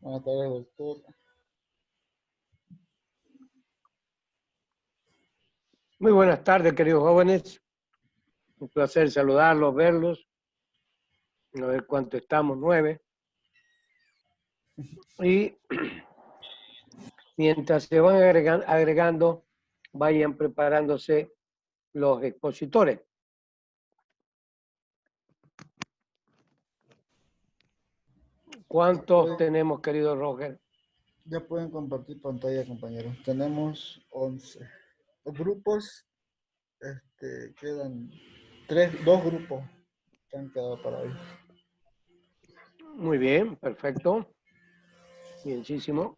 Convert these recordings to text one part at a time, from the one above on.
Buenas tardes, doctor. Muy buenas tardes, queridos jóvenes. Un placer saludarlos, verlos. A ver cuánto estamos, 9. Y mientras se van agregando, vayan preparándose los expositores. ¿Cuántos tenemos, querido Roger? Ya pueden compartir pantalla, compañeros. Tenemos 11. Los grupos, quedan 2 grupos que han quedado para hoy. Muy bien, perfecto. Bienísimo.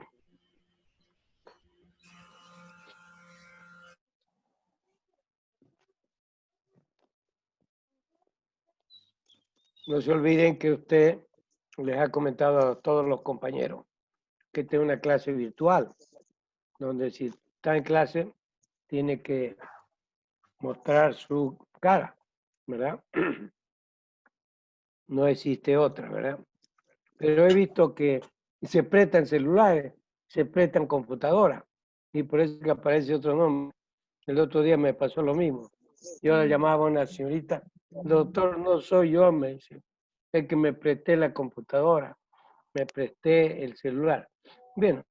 No se olviden que usted les ha comentado a todos los compañeros que esta es una clase virtual, donde si está en clase tiene que mostrar su cara, ¿verdad? No existe otra, ¿verdad? Pero he visto que se prestan celulares, se prestan computadoras, y por eso que aparece otro nombre. El otro día me pasó lo mismo. Yo la llamaba a una señorita, doctor, no soy yo, me dice, es que me presté la computadora, me presté el celular. Bien,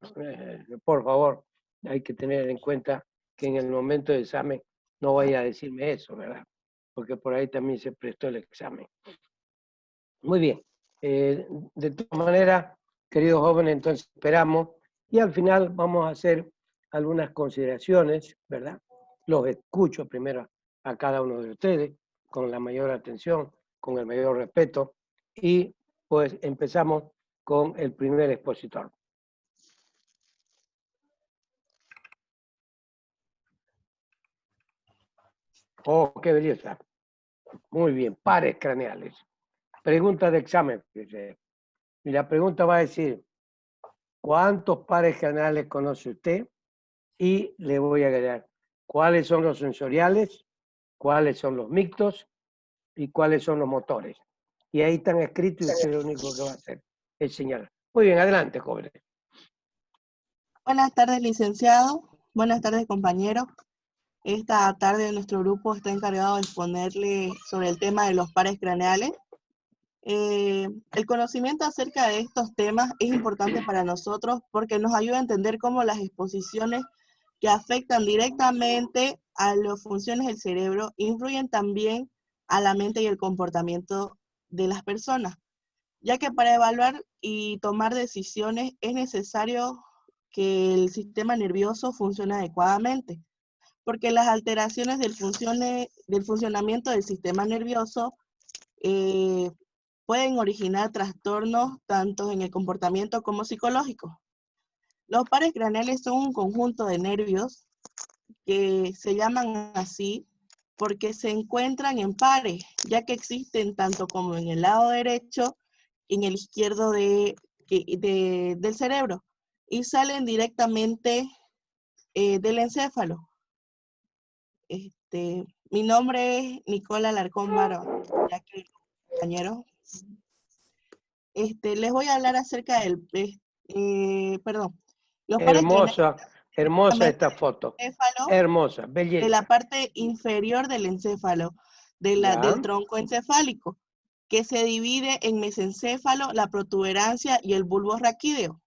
por favor, hay que tener en cuenta que en el momento del examen no vaya a decirme eso, ¿verdad? Porque por ahí también se prestó el examen. Muy bien. De todas maneras, queridos jóvenes, entonces esperamos y al final vamos a hacer algunas consideraciones, ¿verdad? Los escucho primero a cada uno de ustedes con la mayor atención, con el mayor respeto y pues empezamos con el primer expositor. Oh, qué belleza. Muy bien, pares craneales. Pregunta de examen. Y la pregunta va a decir, ¿cuántos pares craneales conoce usted? Y le voy a agregar cuáles son los sensoriales, cuáles son los mixtos y cuáles son los motores. Y ahí están escritos y usted lo único que va a hacer es señalar. Muy bien, adelante, jóvenes. Buenas tardes, licenciado. Buenas tardes, compañeros. Esta tarde nuestro grupo está encargado de exponerle sobre el tema de los pares craneales. El conocimiento acerca de estos temas es importante para nosotros porque nos ayuda a entender cómo las exposiciones que afectan directamente a las funciones del cerebro influyen también a la mente y el comportamiento de las personas, ya que para evaluar y tomar decisiones es necesario que el sistema nervioso funcione adecuadamente, porque las alteraciones del funcionamiento del sistema nervioso pueden originar trastornos tanto en el comportamiento como psicológico. Los pares craneales son un conjunto de nervios que se llaman así porque se encuentran en pares, ya que existen tanto como en el lado derecho y en el izquierdo del cerebro, y salen directamente del encéfalo. Mi nombre es Nicola Alarcón Barón, ya que compañero. Les voy a hablar acerca del, los pares Hermosa, hermosa esta foto. Hermosa, belleza. De la parte inferior del encéfalo, del tronco encefálico, que se divide en mesencéfalo, la protuberancia y el bulbo raquídeo.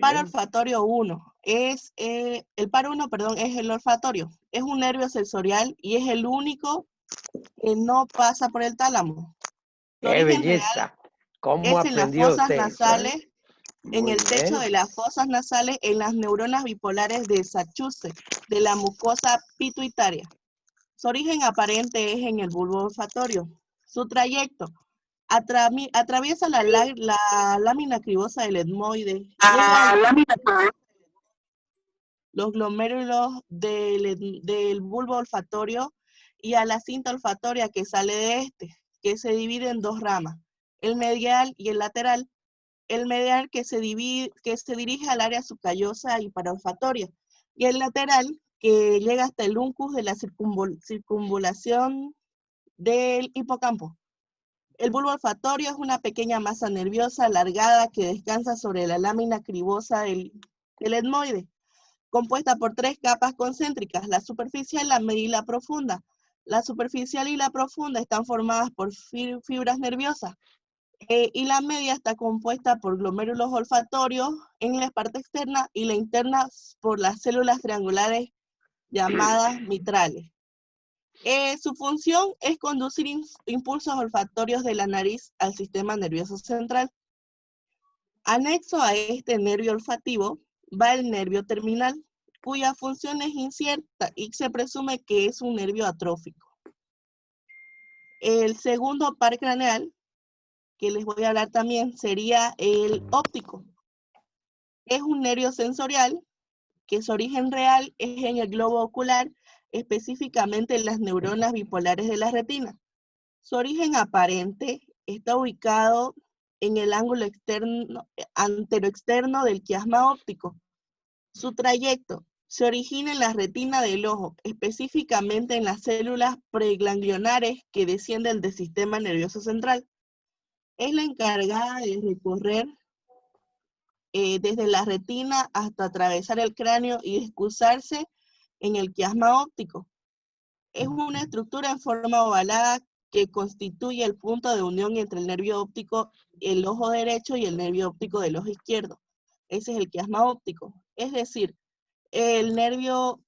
Paro olfatorio 1 es el paro 1, perdón, es el olfatorio. Es un nervio sensorial y es el único que no pasa por el tálamo. ¡Qué belleza! ¿Cómo es en las fosas nasales, en el techo de las fosas nasales, en las neuronas bipolares de Sachuse, de la mucosa pituitaria. Su origen aparente es en el bulbo olfatorio. Su trayecto atraviesa la lámina cribosa del etmoide, los glomérulos del bulbo olfatorio y a la cinta olfatoria que sale de este, que se divide en 2 ramas, el medial y el lateral. El medial que se dirige al área subcallosa y paraolfatoria, y el lateral que llega hasta el uncus de la circunvalación del hipocampo. El bulbo olfatorio es una pequeña masa nerviosa alargada que descansa sobre la lámina cribosa del etmoide, compuesta por 3 capas concéntricas, la superficial, la media y la profunda. La superficial y la profunda están formadas por fibras nerviosas, y la media está compuesta por glomérulos olfatorios en la parte externa y la interna por las células triangulares llamadas mitrales. Su función es conducir impulsos olfatorios de la nariz al sistema nervioso central. Anexo a este nervio olfativo va el nervio terminal, cuya función es incierta y se presume que es un nervio atrófico. El segundo par craneal, que les voy a hablar también, sería el óptico. Es un nervio sensorial que su origen real es en el globo ocular, específicamente en las neuronas bipolares de la retina. Su origen aparente está ubicado en el ángulo anteroexterno del quiasma óptico. Su trayecto se origina en la retina del ojo, específicamente en las células preganglionares que descienden del sistema nervioso central. Es la encargada de recorrer desde la retina hasta atravesar el cráneo y excusarse en el quiasma óptico. Es una estructura en forma ovalada que constituye el punto de unión entre el nervio óptico, el ojo derecho y el nervio óptico del ojo izquierdo. Ese es el quiasma óptico. Es decir, el nervio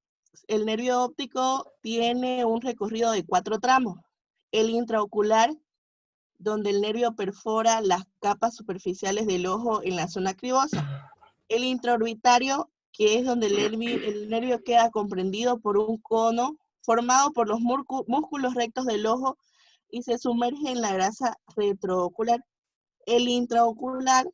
óptico tiene un recorrido de 4 tramos. El intraocular, donde el nervio perfora las capas superficiales del ojo en la zona cribosa. El intraorbitario, que es donde el nervio queda comprendido por un cono formado por los músculos rectos del ojo y se sumerge en la grasa retroocular. El intraocular,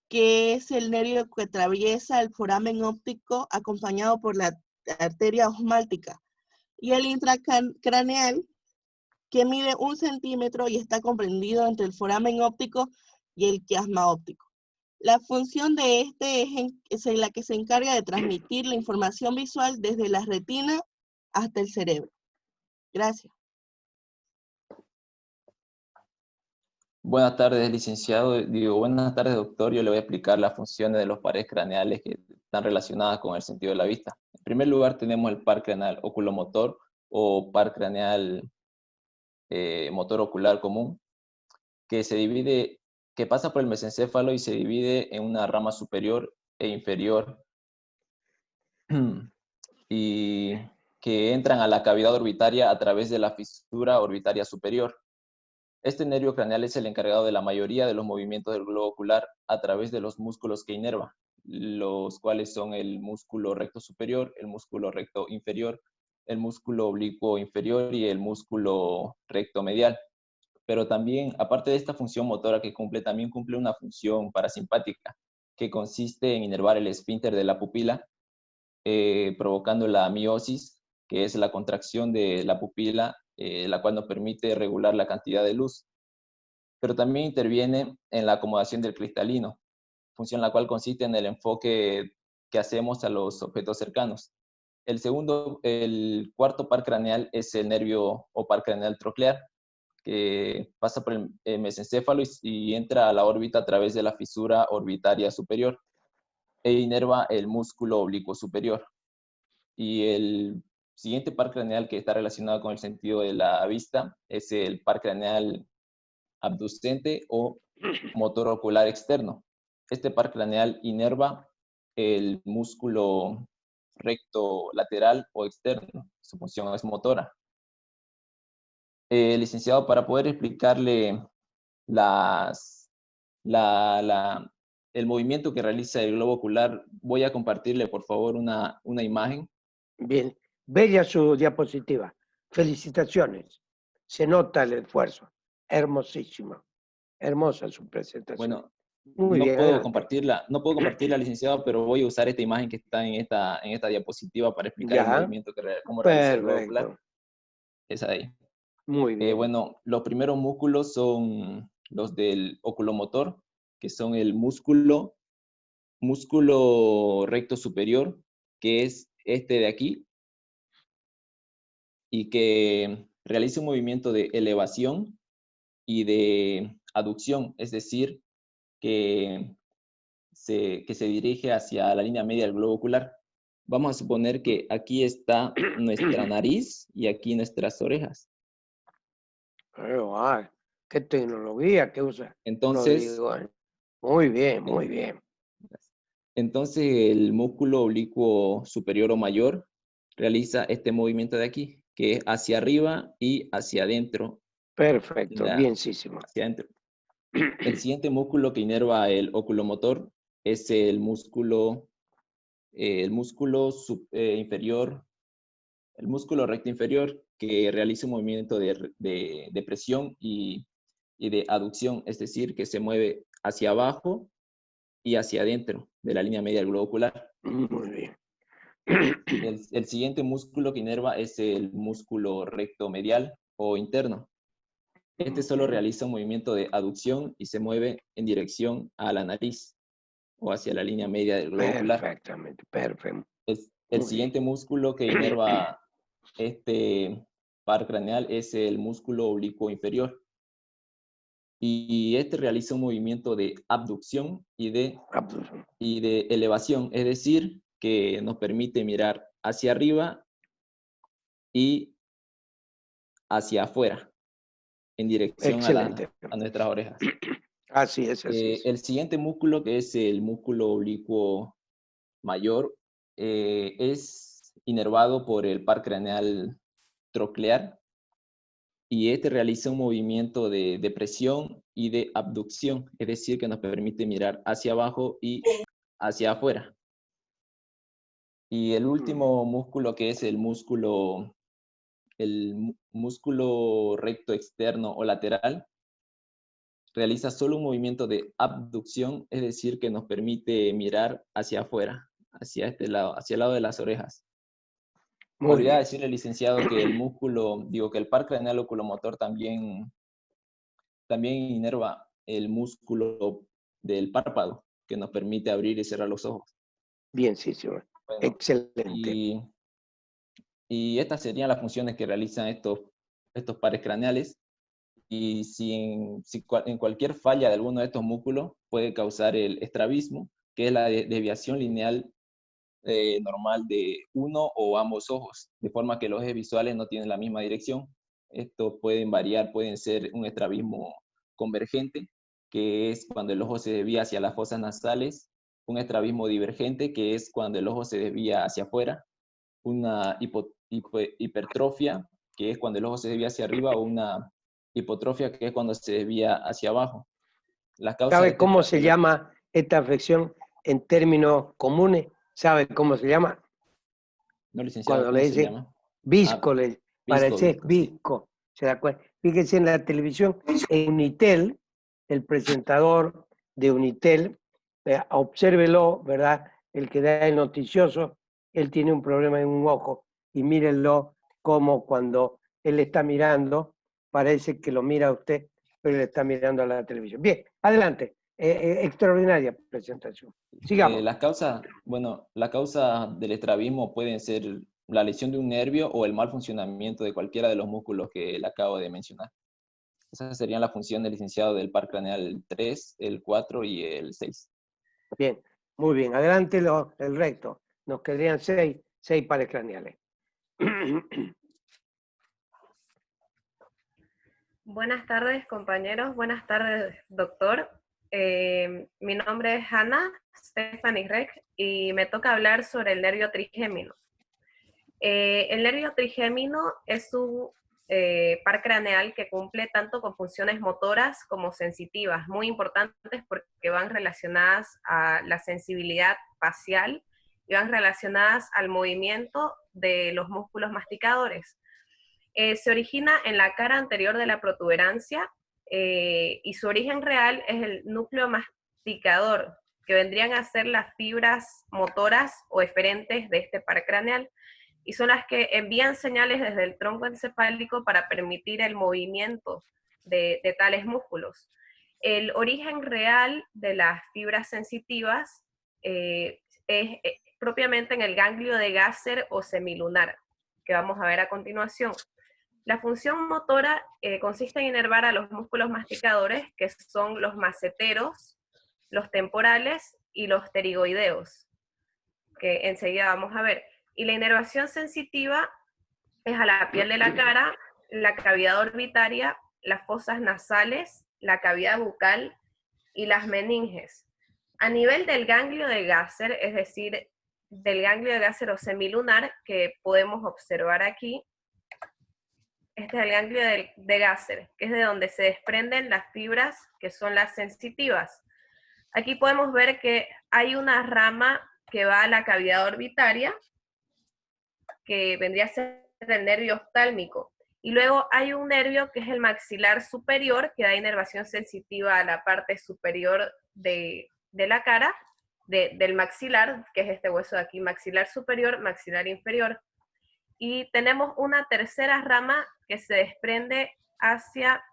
que es el nervio que atraviesa el foramen óptico acompañado por la arteria osmáltica. Y el intracraneal, que mide 1 centímetro y está comprendido entre el foramen óptico y el quiasma óptico. La función de este es la que se encarga de transmitir la información visual desde la retina hasta el cerebro. Gracias. Buenas tardes, licenciado. Buenas tardes, doctor. Yo le voy a explicar las funciones de los pares craneales que están relacionadas con el sentido de la vista. En primer lugar, tenemos el par craneal oculomotor o par craneal motor ocular común, que pasa por el mesencéfalo y se divide en una rama superior e inferior y que entran a la cavidad orbitaria a través de la fisura orbitaria superior. Este nervio craneal es el encargado de la mayoría de los movimientos del globo ocular a través de los músculos que inerva, los cuales son el músculo recto superior, el músculo recto inferior, el músculo oblicuo inferior y el músculo recto medial. Pero también, aparte de esta función motora que cumple, también cumple una función parasimpática, que consiste en inervar el esfínter de la pupila, provocando la miosis, que es la contracción de la pupila, la cual nos permite regular la cantidad de luz. Pero también interviene en la acomodación del cristalino, función la cual consiste en el enfoque que hacemos a los objetos cercanos. El cuarto par craneal es el nervio o par craneal troclear, que pasa por el mesencéfalo y entra a la órbita a través de la fisura orbitaria superior e inerva el músculo oblicuo superior. Y el siguiente par craneal que está relacionado con el sentido de la vista es el par craneal abducente o motor ocular externo. Este par craneal inerva el músculo recto lateral o externo. Su función es motora. Licenciado, para poder explicarle el movimiento que realiza el globo ocular, voy a compartirle, por favor, una imagen. Bien, bella su diapositiva. Felicitaciones. Se nota el esfuerzo. Hermosísimo. Hermosa su presentación. Bueno, Muy no bien, puedo adelante. compartirla, licenciado, pero voy a usar esta imagen que está en esta diapositiva para explicar el Ya. movimiento cómo realiza el globo ocular. Perfecto. Es ahí. Muy bien. Bueno, los primeros músculos son los del oculomotor, que son el músculo recto superior, que es este de aquí, y que realiza un movimiento de elevación y de aducción, es decir, que se dirige hacia la línea media del globo ocular. Vamos a suponer que aquí está nuestra nariz y aquí nuestras orejas. Pero, qué tecnología que usa Entonces, Rodrigo. Muy bien, muy bien. entonces el músculo oblicuo superior o mayor realiza este movimiento de aquí, que es hacia arriba y hacia adentro. Perfecto, bienísimo. Hacia adentro. El siguiente músculo que inerva el oculomotor es el músculo inferior, el músculo recto inferior, que realiza un movimiento de presión y de aducción, es decir, que se mueve hacia abajo y hacia adentro de la línea media del globo ocular. Muy bien. El siguiente músculo que inerva es el músculo recto medial o interno. Este solo realiza un movimiento de aducción y se mueve en dirección a la nariz o hacia la línea media del globo ocular. Perfectamente, perfecto. El siguiente músculo que inerva este par craneal es el músculo oblicuo inferior. Y este realiza un movimiento de abducción y de elevación, es decir, que nos permite mirar hacia arriba y hacia afuera, en dirección a nuestras orejas. Así es, así es. El siguiente músculo, que es el músculo oblicuo mayor, es inervado por el par craneal troclear, y este realiza un movimiento de presión y de abducción, es decir, que nos permite mirar hacia abajo y hacia afuera. Y el último músculo, que es el músculo recto externo o lateral, realiza solo un movimiento de abducción, es decir, que nos permite mirar hacia afuera, hacia este lado, hacia el lado de las orejas. Podría decirle, licenciado, que que el par craneal oculomotor también inerva el músculo del párpado, que nos permite abrir y cerrar los ojos. Bien, sí, señor. Bueno, excelente. Y estas serían las funciones que realizan estos pares craneales. Y si en cualquier falla de alguno de estos músculos puede causar el estrabismo, que es la desviación lineal normal de uno o ambos ojos, de forma que los ejes visuales no tienen la misma dirección. Estos pueden variar, pueden ser un estrabismo convergente, que es cuando el ojo se desvía hacia las fosas nasales, un estrabismo divergente, que es cuando el ojo se desvía hacia afuera, una hipertrofia, que es cuando el ojo se desvía hacia arriba, o una hipotrofia, que es cuando se desvía hacia abajo. ¿Sabe cómo se llama esta afección en términos comunes? ¿Sabe cómo se llama? No, licenciado, cuando le dicen visco, parece visco. ¿Se da cuenta? Fíjense en la televisión, en Unitel, el presentador de Unitel, obsérvelo, ¿verdad? El que da el noticioso, él tiene un problema en un ojo, y mírenlo como cuando él está mirando, parece que lo mira a usted, pero él está mirando a la televisión. Bien, adelante. Extraordinaria presentación. Sigamos. La causa del estrabismo pueden ser la lesión de un nervio o el mal funcionamiento de cualquiera de los músculos que le acabo de mencionar. Esas serían las funciones, licenciado, del par craneal 3, el 4 y el 6. Bien, muy bien. Adelante el recto. Nos quedarían seis pares craneales. Buenas tardes, compañeros. Buenas tardes, doctor. Mi nombre es Hanna Stephanie Reck y me toca hablar sobre el nervio trigémino. El nervio trigémino es un par craneal que cumple tanto con funciones motoras como sensitivas, muy importantes porque van relacionadas a la sensibilidad facial y van relacionadas al movimiento de los músculos masticadores. Se origina en la cara anterior de la protuberancia y su origen real es el núcleo masticador, que vendrían a ser las fibras motoras o eferentes de este par craneal, y son las que envían señales desde el tronco encefálico para permitir el movimiento de tales músculos. El origen real de las fibras sensitivas es propiamente en el ganglio de Gasser o semilunar, que vamos a ver a continuación. La función motora consiste en inervar a los músculos masticadores, que son los maceteros, los temporales y los pterigoideos, que enseguida vamos a ver. Y la inervación sensitiva es a la piel de la cara, la cavidad orbitaria, las fosas nasales, la cavidad bucal y las meninges. A nivel del ganglio de Gasser, es decir, del ganglio de Gasser o semilunar, que podemos observar aquí, este es el ganglio de Gasser, que es de donde se desprenden las fibras que son las sensitivas. Aquí podemos ver que hay una rama que va a la cavidad orbitaria, que vendría a ser el nervio oftálmico. Y luego hay un nervio que es el maxilar superior, que da inervación sensitiva a la parte superior de la cara, del maxilar, que es este hueso de aquí, maxilar superior, maxilar inferior. Y tenemos una tercera rama que se desprende hacia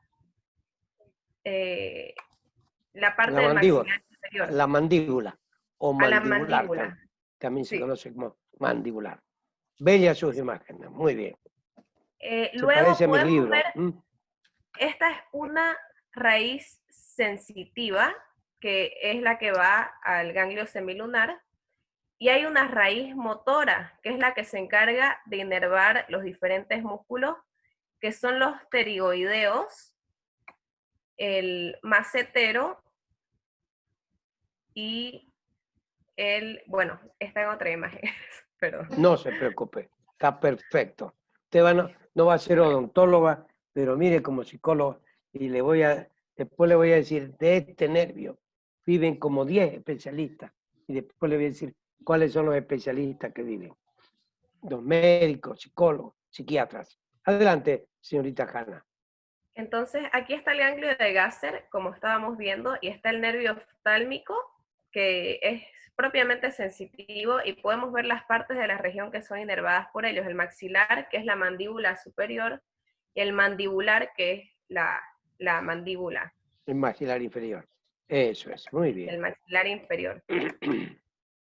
la parte La del mandíbula, maxilar inferior. la mandíbula, o A la mandibular, mandíbula. también se Sí. conoce como mandibular. Bellas sus imágenes, muy bien. Se Luego parece a mis podemos libros. ver, esta es una raíz sensitiva, que es la que va al ganglio semilunar, y hay una raíz motora, que es la que se encarga de inervar los diferentes músculos, que son los pterigoideos, el macetero y bueno, está en otra imagen, perdón. No se preocupe, está perfecto. Usted no va a ser odontóloga, pero mire como psicóloga, y después le voy a decir, de este nervio viven como 10 especialistas, y después le voy a decir cuáles son los especialistas que viven. Los médicos, psicólogos, psiquiatras. Adelante, señorita Hanna. Entonces, aquí está el ganglio de Gasser, como estábamos viendo, y está el nervio oftálmico, que es propiamente sensitivo, y podemos ver las partes de la región que son inervadas por ellos. El maxilar, que es la mandíbula superior, y el mandibular, que es la mandíbula. El maxilar inferior. Eso es, muy El bien. maxilar inferior.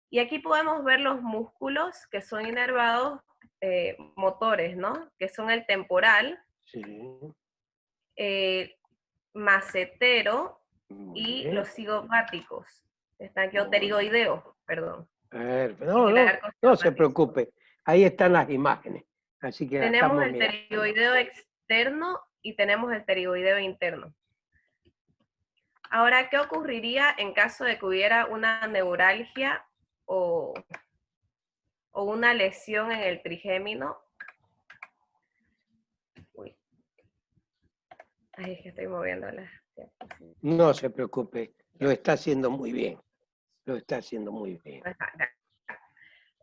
Y aquí podemos ver los músculos que son inervados motores, ¿no? Que son el temporal, Sí. macetero Muy y bien. los zigobáticos. Están aquí, o pterigoideos, perdón. No se preocupe, ahí están las imágenes. Así que Tenemos estamos el mirando. pterigoideo externo y tenemos el pterigoideo interno. Ahora, ¿qué ocurriría en caso de que hubiera una neuralgia o una lesión en el trigémino? Uy. Ay, es que estoy moviéndola. No se preocupe, lo está haciendo muy bien. Lo está haciendo muy bien.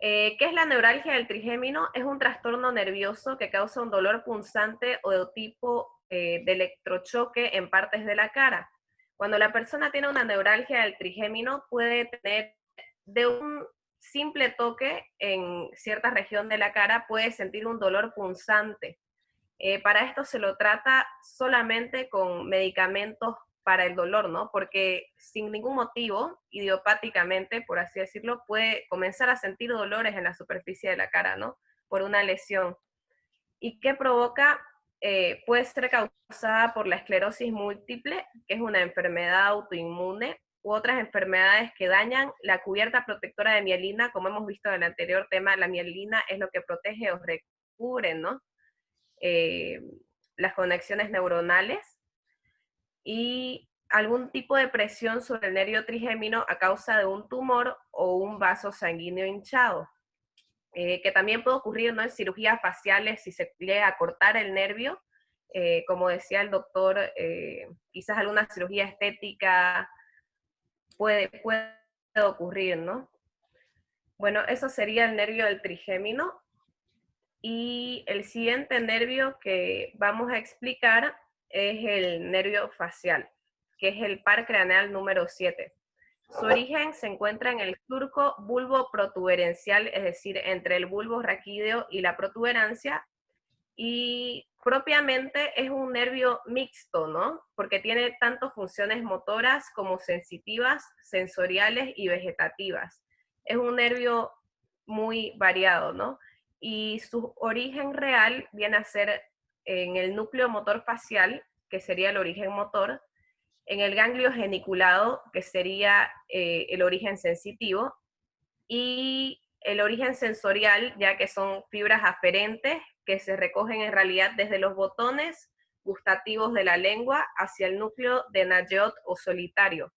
¿Qué es la neuralgia del trigémino? Es un trastorno nervioso que causa un dolor punzante o de tipo de electrochoque en partes de la cara. Cuando la persona tiene una neuralgia del trigémino, puede tener de un simple toque en cierta región de la cara, puede sentir un dolor punzante. Para esto se lo trata solamente con medicamentos para el dolor, ¿no? Porque sin ningún motivo, idiopáticamente, por así decirlo, puede comenzar a sentir dolores en la superficie de la cara, ¿no? Por una lesión. ¿Y qué provoca? Puede ser causada por la esclerosis múltiple, que es una enfermedad autoinmune, u otras enfermedades que dañan la cubierta protectora de mielina, como hemos visto en el anterior tema. La mielina es lo que protege o recubre, ¿no? Las conexiones neuronales, y algún tipo de presión sobre el nervio trigémino a causa de un tumor o un vaso sanguíneo hinchado, que también puede ocurrir, ¿no?, en cirugías faciales si se llega a cortar el nervio, como decía el doctor, quizás alguna cirugía estética puede ocurrir, ¿no? Bueno, eso sería el nervio del trigémino. Y el siguiente nervio que vamos a explicar es el nervio facial, que es el par craneal número 7. Su origen se encuentra en el surco bulbo protuberencial, es decir, entre el bulbo raquídeo y la protuberancia, y propiamente es un nervio mixto, ¿no? Porque tiene tanto funciones motoras como sensitivas, sensoriales y vegetativas. Es un nervio muy variado, ¿no? Y su origen real viene a ser en el núcleo motor facial, que sería el origen motor, en el ganglio geniculado, que sería el origen sensitivo, y el origen sensorial, ya que son fibras aferentes que se recogen en realidad desde los botones gustativos de la lengua hacia el núcleo de Nagiot o solitario.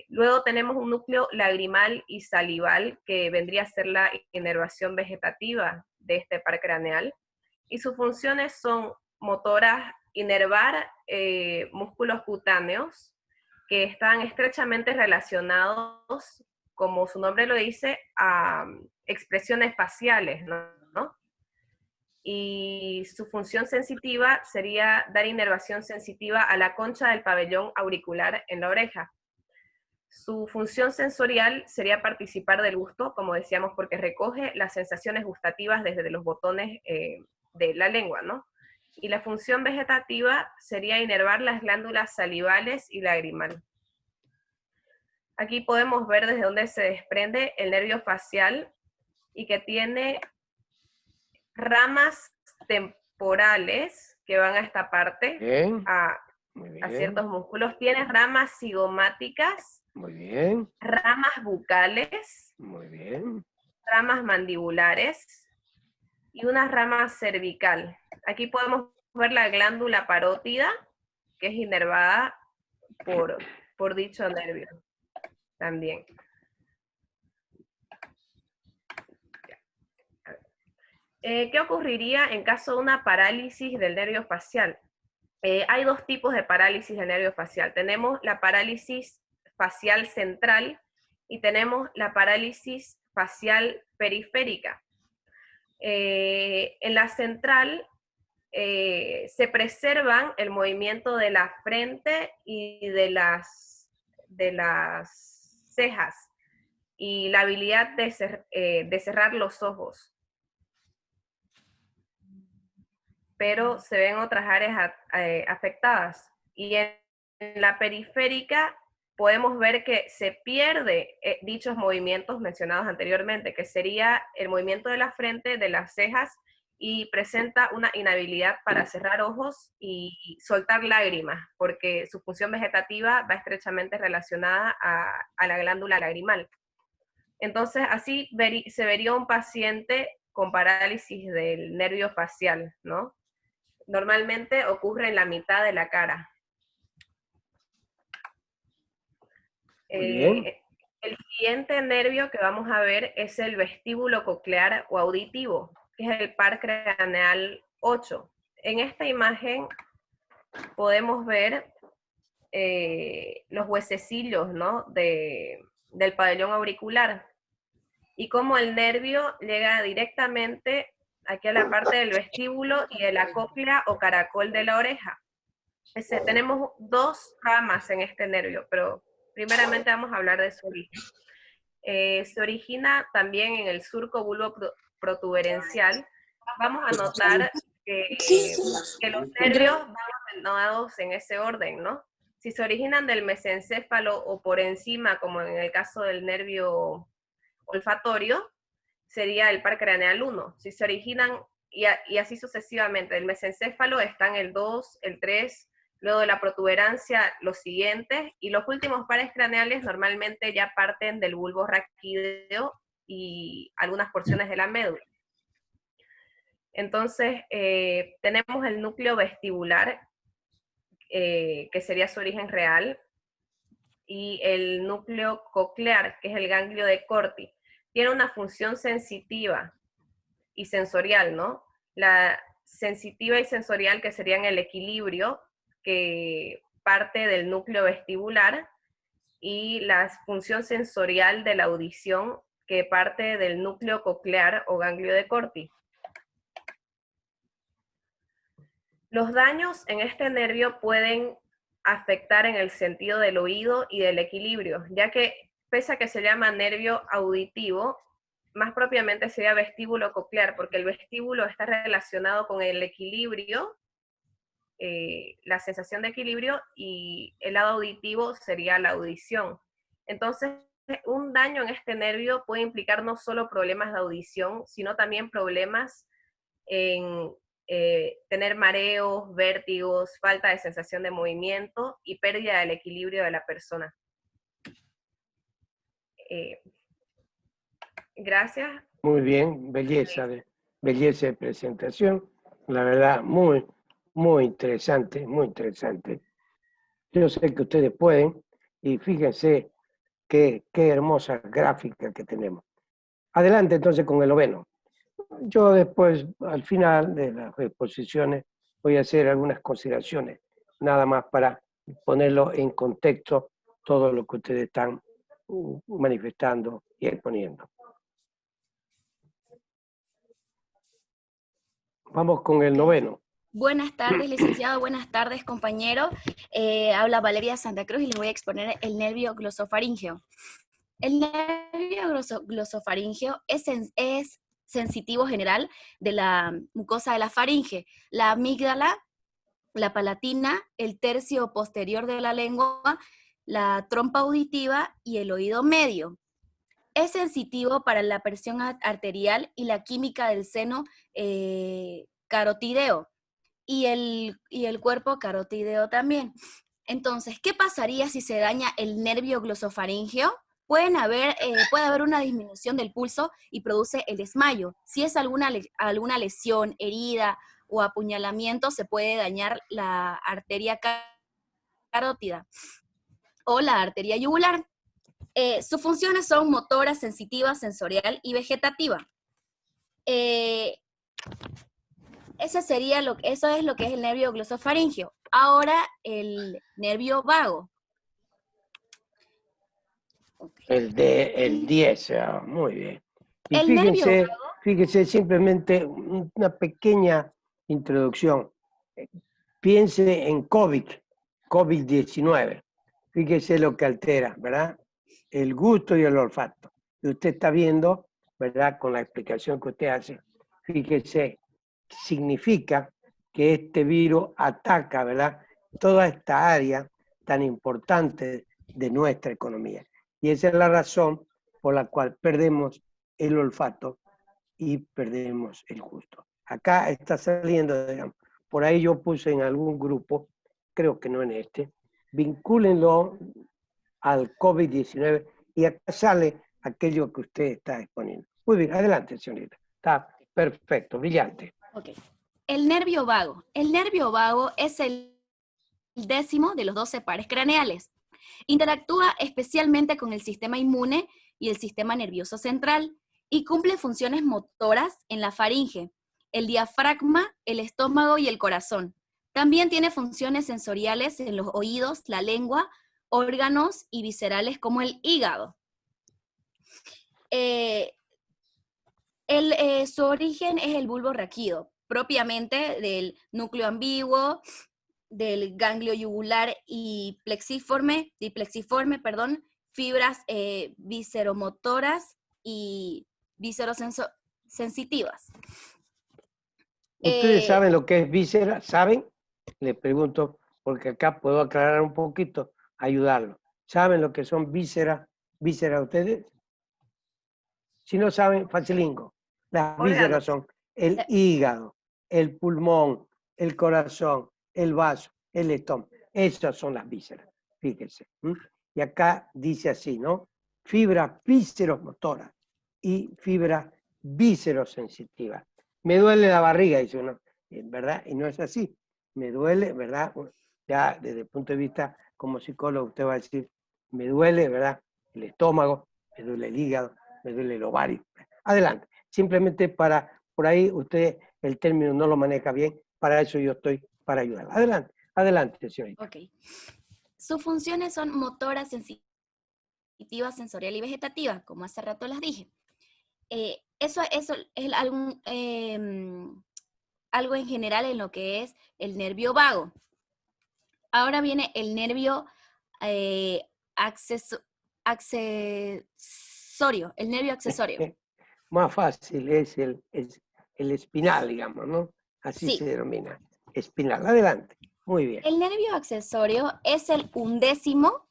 Luego tenemos un núcleo lagrimal y salival, que vendría a ser la inervación vegetativa de este par craneal, y sus funciones son motoras, inervar músculos cutáneos que están estrechamente relacionados, como su nombre lo dice, a expresiones faciales, ¿no? Y su función sensitiva sería dar inervación sensitiva a la concha del pabellón auricular en la oreja. Su función sensorial sería participar del gusto, como decíamos, porque recoge las sensaciones gustativas desde los botones de la lengua, ¿no? Y la función vegetativa sería inervar las glándulas salivales y lagrimal. Aquí podemos ver desde dónde se desprende el nervio facial y que tiene ramas temporales que van a esta parte, Bien, muy a bien, ciertos músculos. Tiene ramas cigomáticas, muy bien, ramas bucales, muy bien. ramas mandibulares y una rama cervical. Aquí podemos ver la glándula parótida, que es inervada por dicho nervio también. ¿Qué ocurriría en caso de una parálisis del nervio facial? Hay dos tipos de parálisis del nervio facial. Tenemos la parálisis facial central y tenemos la parálisis facial periférica. En la central se preservan el movimiento de la frente y de las cejas y la habilidad de cerrar los ojos. Pero se ven otras áreas afectadas. Y en la periférica podemos ver que se pierde dichos movimientos mencionados anteriormente, que sería el movimiento de la frente, de las cejas, y presenta una inhabilidad para cerrar ojos y soltar lágrimas, porque su función vegetativa va estrechamente relacionada a la glándula lagrimal. Entonces, así se vería un paciente con parálisis del nervio facial, ¿no? Normalmente ocurre en la mitad de la cara. Muy bien. El siguiente nervio que vamos a ver es el vestíbulo coclear o auditivo, que es el par craneal 8. En esta imagen podemos ver los huesecillos, ¿no? del pabellón auricular, y cómo el nervio llega directamente aquí a la parte del vestíbulo y de la cóclea o caracol de la oreja. Tenemos dos ramas en este nervio, pero primeramente vamos a hablar de su origen. Se origina también en el surco bulbo protuberencial. Vamos a notar que los nervios van ordenados en ese orden, ¿no? Si se originan del mesencéfalo o por encima, como en el caso del nervio olfatorio, sería el par craneal 1. Si se originan, y así sucesivamente, del mesencéfalo están el 2, el 3, luego de la protuberancia los siguientes, y los últimos pares craneales normalmente ya parten del bulbo raquídeo y algunas porciones de la médula. Entonces, tenemos el núcleo vestibular, que sería su origen real, y el núcleo coclear, que es el ganglio de Corti. Tiene una función sensitiva y sensorial, ¿no? La sensitiva y sensorial, que serían el equilibrio, que parte del núcleo vestibular, y la función sensorial de la audición, que parte del núcleo coclear o ganglio de Corti. Los daños en este nervio pueden afectar en el sentido del oído y del equilibrio, ya que pese a que se llama nervio auditivo, más propiamente sería vestíbulo coclear, porque el vestíbulo está relacionado con el equilibrio, la sensación de equilibrio, y el lado auditivo sería la audición. Entonces, un daño en este nervio puede implicar no solo problemas de audición, sino también problemas en tener mareos, vértigos, falta de sensación de movimiento y pérdida del equilibrio de la persona. Gracias. Muy bien, belleza de presentación. La verdad, muy, muy interesante, muy interesante. Yo sé que ustedes pueden, y fíjense qué hermosa gráfica que tenemos. Adelante entonces con el noveno. Yo después, al final de las exposiciones, voy a hacer algunas consideraciones, nada más para ponerlo en contexto todo lo que ustedes están manifestando y exponiendo. Vamos con el noveno. Buenas tardes, licenciado. Buenas tardes, compañero. Habla Valeria Santa Cruz y les voy a exponer el nervio glosofaríngeo. El nervio glosofaríngeo es sensitivo general de la mucosa de la faringe, la amígdala, la palatina, el tercio posterior de la lengua, la trompa auditiva y el oído medio. Es sensitivo para la presión arterial y la química del seno carotideo y el cuerpo carotideo también. Entonces, ¿qué pasaría si se daña el nervio glosofaríngeo? Puede haber una disminución del pulso y produce el desmayo. Si es alguna lesión, herida o apuñalamiento, se puede dañar la arteria carótida o la arteria yugular. Sus funciones son motora, sensitiva, sensorial y vegetativa. Eso es lo que es el nervio glosofaríngeo. Ahora, el nervio vago. Okay. El 10, muy bien. Y fíjense simplemente una pequeña introducción. Piense en COVID-19. Fíjese lo que altera, ¿verdad? El gusto y el olfato. Y usted está viendo, ¿verdad? Con la explicación que usted hace, fíjese, significa que este virus ataca, ¿verdad? Toda esta área tan importante de nuestra economía. Y esa es la razón por la cual perdemos el olfato y perdemos el gusto. Acá está saliendo, digamos, por ahí yo puse en algún grupo, creo que no en este, vincúlenlo al COVID-19 y acá sale aquello que usted está exponiendo. Muy bien, adelante, señorita. Está perfecto, brillante. Ok. El nervio vago. El nervio vago es el 10º de los 12 pares craneales. Interactúa especialmente con el sistema inmune y el sistema nervioso central y cumple funciones motoras en la faringe, el diafragma, el estómago y el corazón. También tiene funciones sensoriales en los oídos, la lengua, órganos y viscerales como el hígado. Su origen es el bulbo raquídeo, propiamente del núcleo ambiguo, del ganglio yugular y plexiforme, fibras visceromotoras y viscerosensitivas. ¿Ustedes saben lo que es víscera? ¿Saben? Les pregunto, porque acá puedo aclarar un poquito, ayudarlo. ¿Saben lo que son vísceras ustedes? Si no saben, facilingo. Las vísceras son el hígado, el pulmón, el corazón, el vaso, el estómago. Esas son las vísceras, fíjense. Y acá dice así, ¿no? Fibras visceromotoras y fibras viscerosensitivas. Me duele la barriga, dice uno, ¿verdad? Y no es así. Me duele, ¿verdad? Ya desde el punto de vista como psicólogo usted va a decir, me duele, ¿verdad? El estómago, me duele el hígado, me duele el ovario. Adelante. Simplemente por ahí usted el término no lo maneja bien, para eso yo estoy para ayudar. Adelante, adelante, señorita. Ok. Sus funciones son motora, sensitiva, sensorial y vegetativa, como hace rato las dije. Eso es algo en general en lo que es el nervio vago. Ahora viene el nervio accesorio, el nervio accesorio. Más fácil es el espinal, digamos, ¿no? Así Sí. se denomina, espinal. Adelante, muy bien. El nervio accesorio es el 11º,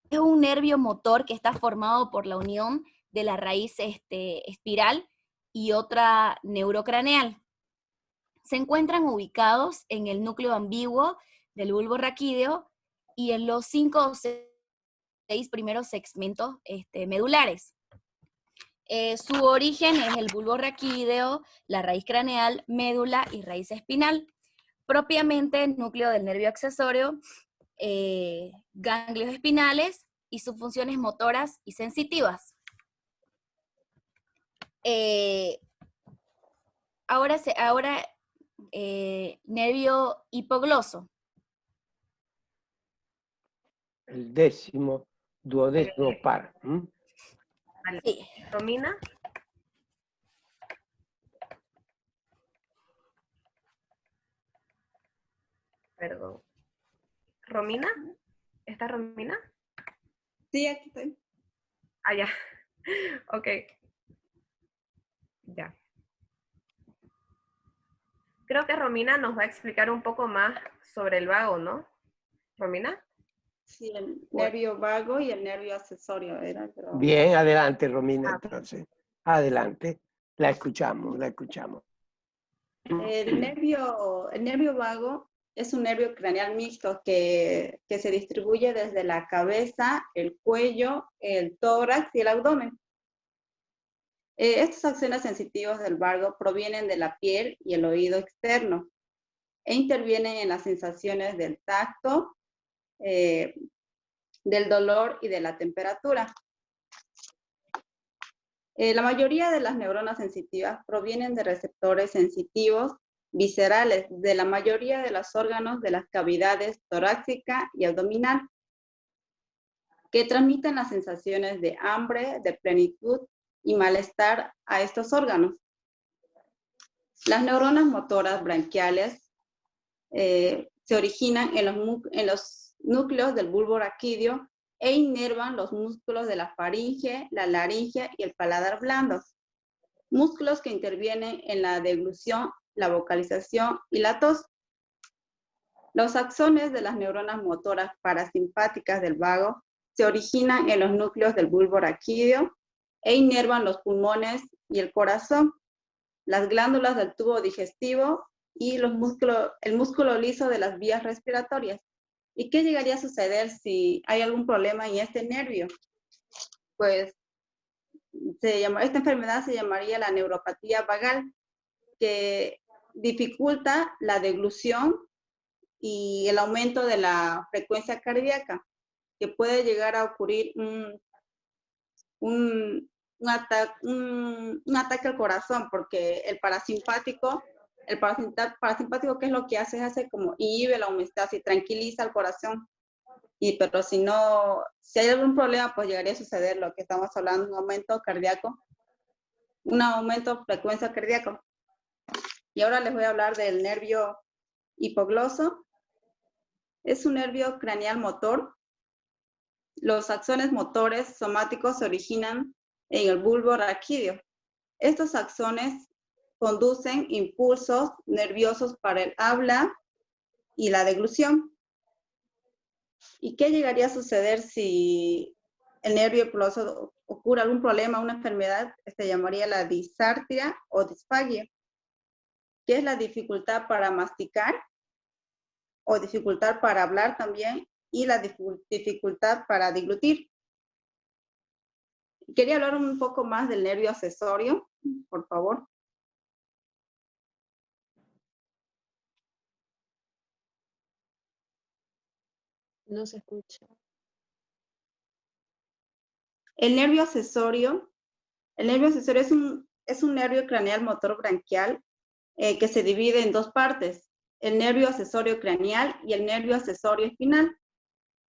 es un nervio motor que está formado por la unión de la raíz espiral y otra neurocraneal. se encuentran ubicados en el núcleo ambiguo del bulbo raquídeo y en los 5 o 6 primeros segmentos medulares. Su origen es el bulbo raquídeo, la raíz craneal, médula y raíz espinal. Propiamente el núcleo del nervio accesorio, ganglios espinales y sus funciones motoras y sensitivas. Ahora nervio hipogloso. El décimo, duodécimo par. Vale. Sí. Romina. Perdón. ¿Romina? ¿Está Romina? Sí, aquí estoy. Ah, ya. Ok. Ya. Creo que Romina nos va a explicar un poco más sobre el vago, ¿no? ¿Romina? Sí, el nervio vago y el nervio accesorio era, pero... Bien, adelante, Romina, entonces. Adelante. La escuchamos, la escuchamos. El nervio vago es un nervio craneal mixto que se distribuye desde la cabeza, el cuello, el tórax y el abdomen. Estas acciones sensitivas del vago provienen de la piel y el oído externo e intervienen en las sensaciones del tacto, del dolor y de la temperatura. La mayoría de las neuronas sensitivas provienen de receptores sensitivos viscerales de la mayoría de los órganos de las cavidades torácica y abdominal, que transmiten las sensaciones de hambre, de plenitud y malestar a estos órganos. Las neuronas motoras branquiales se originan en los núcleos del bulbo raquídeo e inervan los músculos de la faringe, la laringe y el paladar blandos, músculos que intervienen en la deglución, la vocalización y la tos. Los axones de las neuronas motoras parasimpáticas del vago se originan en los núcleos del bulbo raquídeo e inervan los pulmones y el corazón, las glándulas del tubo digestivo y el músculo liso de las vías respiratorias. ¿Y qué llegaría a suceder si hay algún problema en este nervio? Pues esta enfermedad se llamaría la neuropatía vagal, que dificulta la deglución y el aumento de la frecuencia cardíaca, que puede llegar a ocurrir un ataque al corazón, porque el parasimpático, ¿qué es lo que hace? Hace como inhibe la homeostasis, tranquiliza al corazón. Pero si hay algún problema, pues llegaría a suceder lo que estamos hablando, un aumento cardíaco, un aumento de frecuencia cardíaca. Y ahora les voy a hablar del nervio hipogloso. Es un nervio craneal motor. Los axones motores somáticos se originan en el bulbo raquídeo. Estos axones conducen impulsos nerviosos para el habla y la deglución. ¿Y qué llegaría a suceder si el nervio hipogloso ocurre algún problema, una enfermedad? Se llamaría la disartria o disfagia, que es la dificultad para masticar o dificultad para hablar también, y la dificultad para deglutir. Quería hablar un poco más del nervio accesorio, por favor. No se escucha. El nervio accesorio es un nervio craneal motor branquial que se divide en dos partes, el nervio accesorio craneal y el nervio accesorio espinal.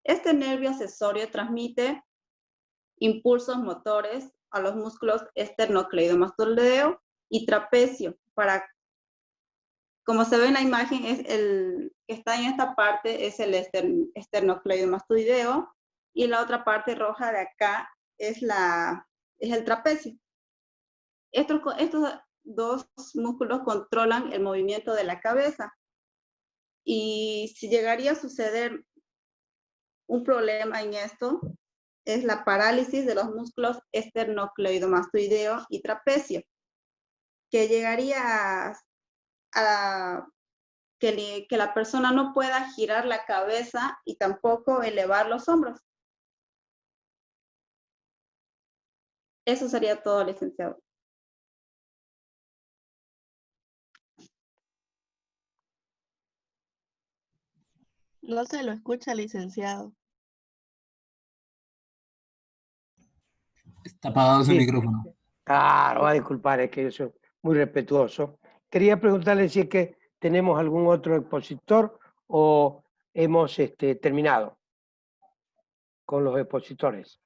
Este nervio accesorio transmite impulsos motores a los músculos esternocleidomastoideo y trapecio. Como se ve en la imagen, el que está en esta parte es el esternocleidomastoideo y la otra parte roja de acá es el trapecio. Estos dos músculos controlan el movimiento de la cabeza. Y si llegaría a suceder un problema en esto, es la parálisis de los músculos esternocleidomastoideo y trapecio, que llegaría que la persona no pueda girar la cabeza y tampoco elevar los hombros. Eso sería todo, licenciado. No se lo escucha, licenciado. Está apagado su Sí. micrófono. Claro, va a disculpar, es que yo soy muy respetuoso. Quería preguntarle si es que tenemos algún otro expositor o hemos terminado con los expositores.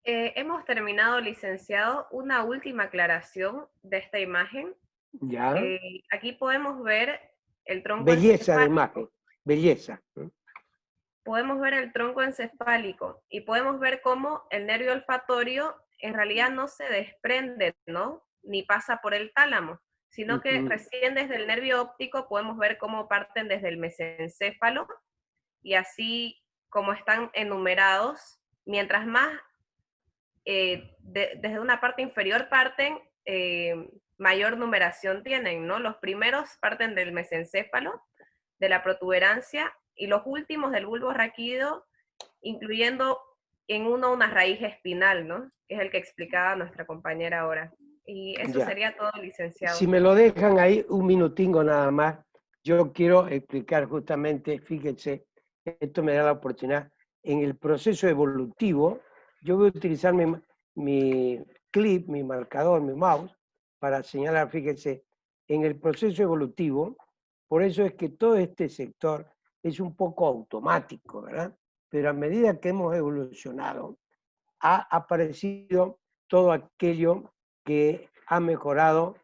Hemos terminado, licenciado. Una última aclaración de esta imagen. Ya. Aquí podemos ver el tronco Belleza de encefálico. imagen, belleza. Podemos ver el tronco encefálico y podemos ver cómo el nervio olfatorio en realidad no se desprende, ¿no? Ni pasa por el tálamo, sino que recién desde el nervio óptico podemos ver cómo parten desde el mesencéfalo y así como están enumerados, mientras más desde una parte inferior parten, mayor numeración tienen, ¿no? Los primeros parten del mesencéfalo, de la protuberancia, y los últimos del bulbo raquídeo, incluyendo en uno una raíz espinal, ¿no? Que es el que explicaba nuestra compañera ahora. Y eso Ya. sería todo, licenciado. Si me lo dejan ahí un minutingo nada más, yo quiero explicar justamente, fíjense, esto me da la oportunidad, en el proceso evolutivo, yo voy a utilizar mi clip, mi marcador, mi mouse, para señalar, fíjense, en el proceso evolutivo, por eso es que todo este sector es un poco automático, ¿verdad? Pero a medida que hemos evolucionado, ha aparecido todo aquello que ha mejorado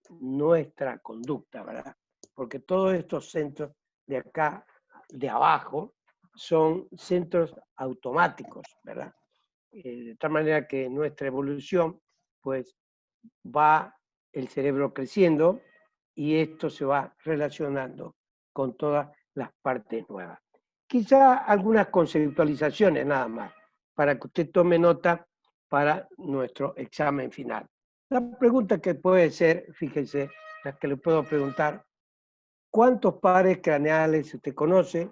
nuestra conducta, ¿verdad? Porque todos estos centros de acá, de abajo, son centros automáticos, ¿verdad? De tal manera que nuestra evolución, pues, va el cerebro creciendo y esto se va relacionando con todas las partes nuevas. Quizá algunas conceptualizaciones nada más, para que usted tome nota para nuestro examen final. La pregunta que puede ser, fíjese, la que le puedo preguntar, ¿cuántos pares craneales usted conoce?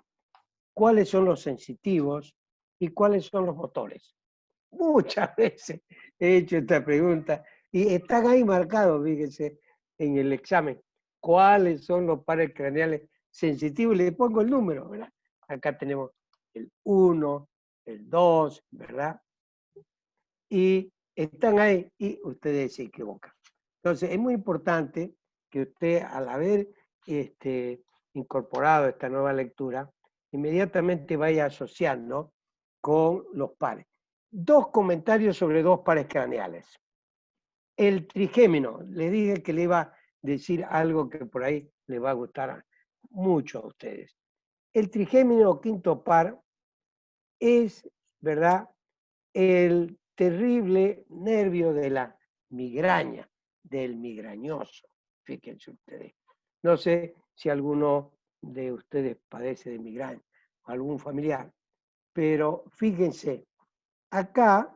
¿Cuáles son los sensitivos? ¿Y cuáles son los motores? Muchas veces he hecho esta pregunta y están ahí marcados, fíjense, en el examen. ¿Cuáles son los pares craneales sensitivos? Le pongo el número, ¿verdad? Acá tenemos el 1, el 2, ¿verdad? Y están ahí y ustedes se equivocan. Entonces, es muy importante que usted, al haber incorporado esta nueva lectura, inmediatamente vaya asociando con los pares. 2 comentarios sobre 2 pares craneales. El trigémino, le dije que le iba a decir algo que por ahí le va a gustar mucho a ustedes. El trigémino o quinto par es, ¿verdad?, el terrible nervio de la migraña, del migrañoso. Fíjense ustedes. No sé si alguno de ustedes padece de migraña o algún familiar, pero fíjense, acá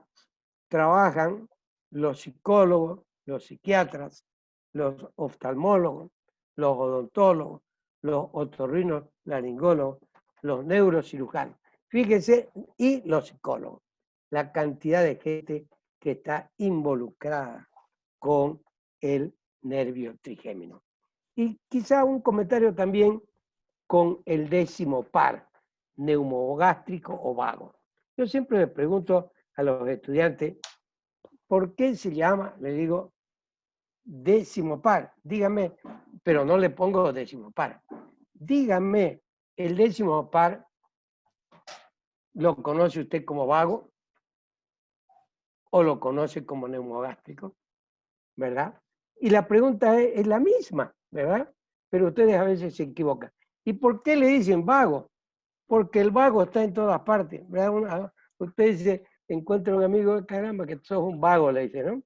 trabajan los psicólogos, los psiquiatras, los oftalmólogos, los odontólogos, los otorrinolaringólogos, los neurocirujanos. Fíjense, y los psicólogos, la cantidad de gente que está involucrada con el nervio trigémino. Y quizá un comentario también con el 10º par, neumogástrico o vago. Yo siempre le pregunto a los estudiantes, ¿por qué se llama? Le digo, 10º par. Dígame, pero no le pongo 10º par. Dígame, ¿el 10º par lo conoce usted como vago? ¿O lo conoce como neumogástrico? ¿Verdad? Y la pregunta es la misma, ¿verdad? Pero ustedes a veces se equivocan. ¿Y por qué le dicen vago? Porque el vago está en todas partes, ¿verdad? Usted dice, encuentra un amigo, caramba, que sos un vago, le dice, ¿no?